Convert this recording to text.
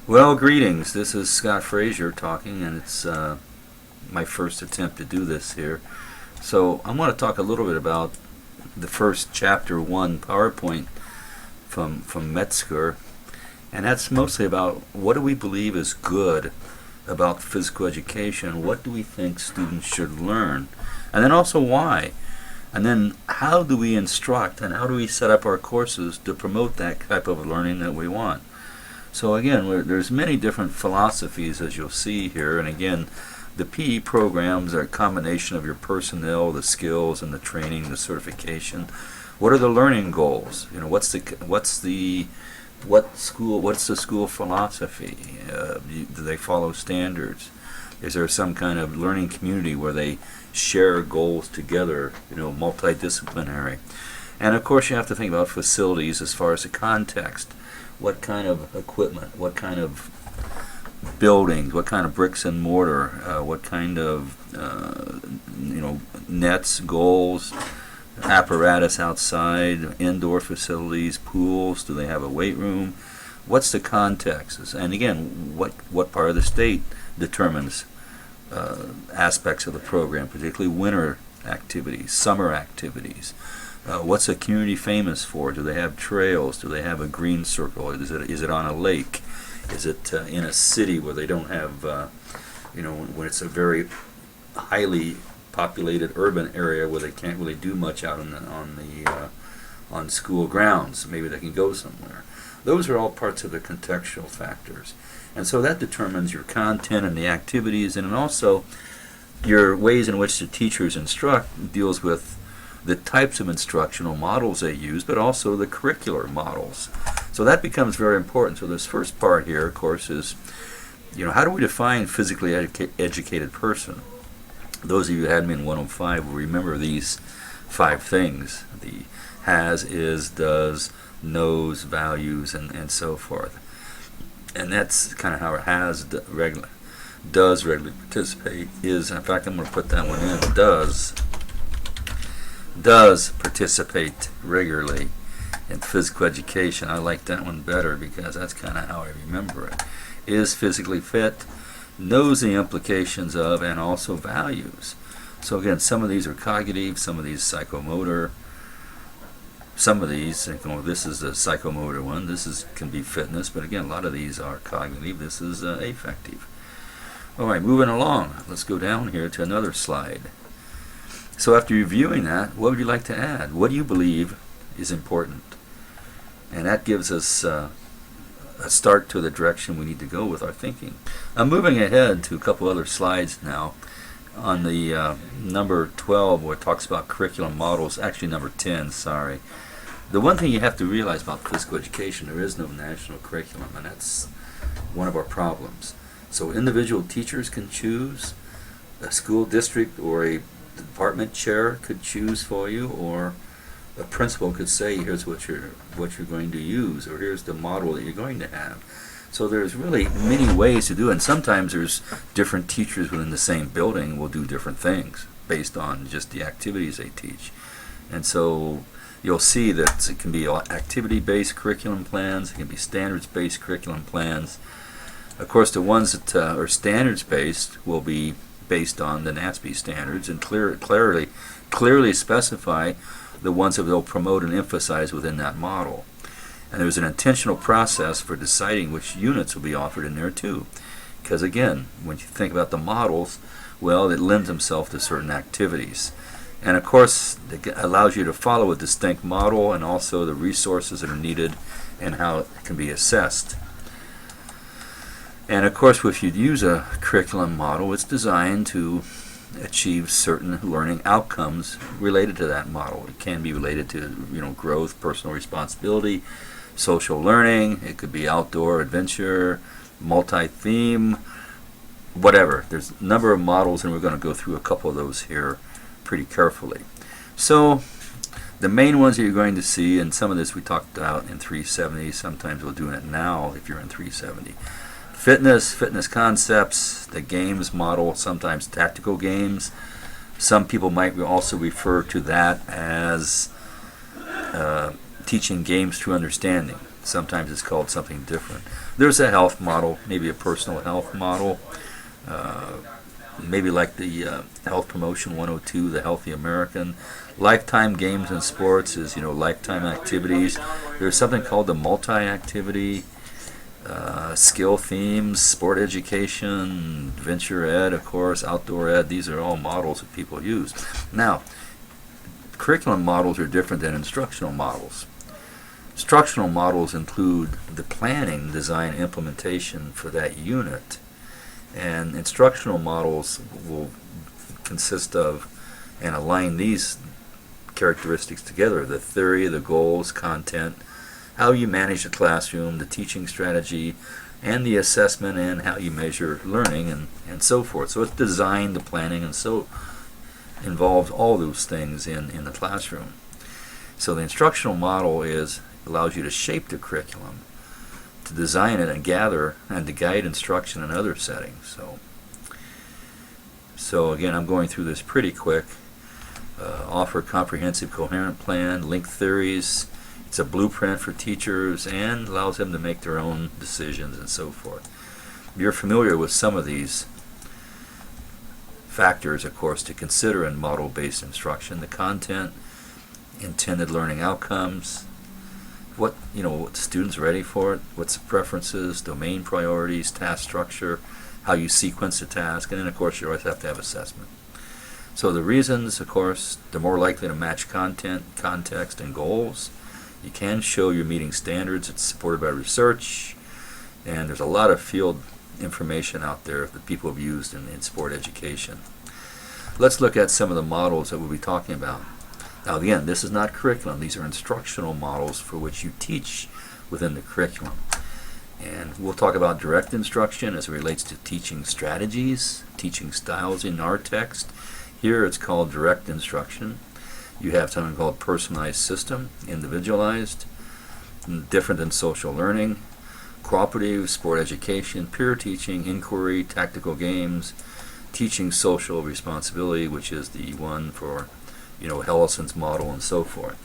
Well, greetings. This is Scott Frazier talking, and it's my first attempt to do this here. So I want to talk a little bit about the first chapter 1 PowerPoint from Metzler, and that's mostly about what do we believe is good about physical education, what do we think students should learn, and then also why, and then how do we instruct and how do we set up our courses to promote that type of learning that we want. So again, there's many different philosophies, as you'll see here, and again, the PE programs are a combination of your personnel, the skills, and the training, the certification. What are the learning goals? You know, what's the school philosophy? Do they follow standards? Is there some kind of learning community where they share goals together? You know, multidisciplinary. And of course, you have to think about facilities as far as the context. What kind of equipment, what kind of buildings, what kind of bricks and mortar, what kind of nets, goals, apparatus outside, indoor facilities, pools. Do they have a weight room? What's the context? And again, what part of the state determines aspects of the program, particularly winter activities, summer activities. What's a community famous for? Do they have trails? Do they have a green circle? Is it on a lake? Is it in a city where they don't have, when it's a very highly populated urban area where they can't really do much out on school grounds? Maybe they can go somewhere. Those are all parts of the contextual factors, and so that determines your content and the activities, and also your ways in which the teachers instruct deals with the types of instructional models they use, but also the curricular models. So that becomes very important. So this first part here, of course, is, how do we define physically educated person? Those of you who had me in 105 will remember these 5 things: the has, is, does, knows, values, and so forth. And that's kind of how it has, does regularly participate, is, in fact, I'm going to put that one in, does participate regularly in physical education. I like that one better because that's kind of how I remember it. Is physically fit, knows the implications of, and also values. So again, some of these are cognitive, some of these psychomotor, some of these, this is the psychomotor one, can be fitness, but again, a lot of these are cognitive, this is affective. Alright, moving along, let's go down here to another slide. So after reviewing that, what would you like to add? What do you believe is important? And that gives us a start to the direction we need to go with our thinking. I'm moving ahead to a couple other slides now. On the number 12, where it talks about curriculum models, actually number 10, sorry. The one thing you have to realize about physical education, there is no national curriculum, and that's one of our problems. So individual teachers can choose, a school district or a department chair could choose for you, or a principal could say, here's what you're going to use, or here's the model that you're going to have. So there's really many ways to do it, and sometimes there's different teachers within the same building will do different things based on just the activities they teach. And so you'll see that it can be activity-based curriculum plans, it can be standards-based curriculum plans. Of course, the ones that are standards-based will be based on the NASB standards and clearly specify the ones that they'll promote and emphasize within that model. And there's an intentional process for deciding which units will be offered in there too. Because again, when you think about the models, well, it lends itself to certain activities. And of course, it allows you to follow a distinct model and also the resources that are needed and how it can be assessed. And of course, if you use a curriculum model, it's designed to achieve certain learning outcomes related to that model. It can be related to growth, personal responsibility, social learning. It could be outdoor adventure, multi-theme, whatever. There's a number of models, and we're going to go through a couple of those here pretty carefully. So the main ones that you're going to see, and some of this we talked about in 370, sometimes we'll do it now if you're in 370. Fitness concepts, the games model, sometimes tactical games. Some people might also refer to that as teaching games through understanding. Sometimes it's called something different. There's a health model, maybe a personal health model, maybe like the Health Promotion 102, the Healthy American. Lifetime games and sports is, lifetime activities. There's something called the multi-activity, skill themes, sport education, adventure ed, of course, outdoor ed. These are all models that people use. Now, curriculum models are different than instructional models. Instructional models include the planning, design, implementation for that unit. And instructional models will consist of and align these characteristics together: the theory, the goals, content, how you manage the classroom, the teaching strategy, and the assessment, and how you measure learning, and so forth. So it's design, the planning, and so involves all those things in the classroom. So the instructional model allows you to shape the curriculum, to design it and gather and to guide instruction in other settings. So again, I'm going through this pretty quick. Offer a comprehensive, coherent plan, link theories. It's a blueprint for teachers and allows them to make their own decisions and so forth. You're familiar with some of these factors, of course, to consider in model-based instruction: the content, intended learning outcomes, what the student's ready for it, what's the preferences, domain priorities, task structure, how you sequence the task, and then of course you always have to have assessment. So the reasons, of course, they're more likely to match content, context, and goals. You can show you're meeting standards. It's supported by research, and there's a lot of field information out there that people have used in sport education. Let's look at some of the models that we'll be talking about. Now again, this is not curriculum. These are instructional models for which you teach within the curriculum. And we'll talk about direct instruction as it relates to teaching strategies, teaching styles in our text. Here it's called direct instruction. You have something called personalized system, individualized, different than social learning, cooperative, sport education, peer teaching, inquiry, tactical games, teaching social responsibility, which is the one for Hellison's model and so forth.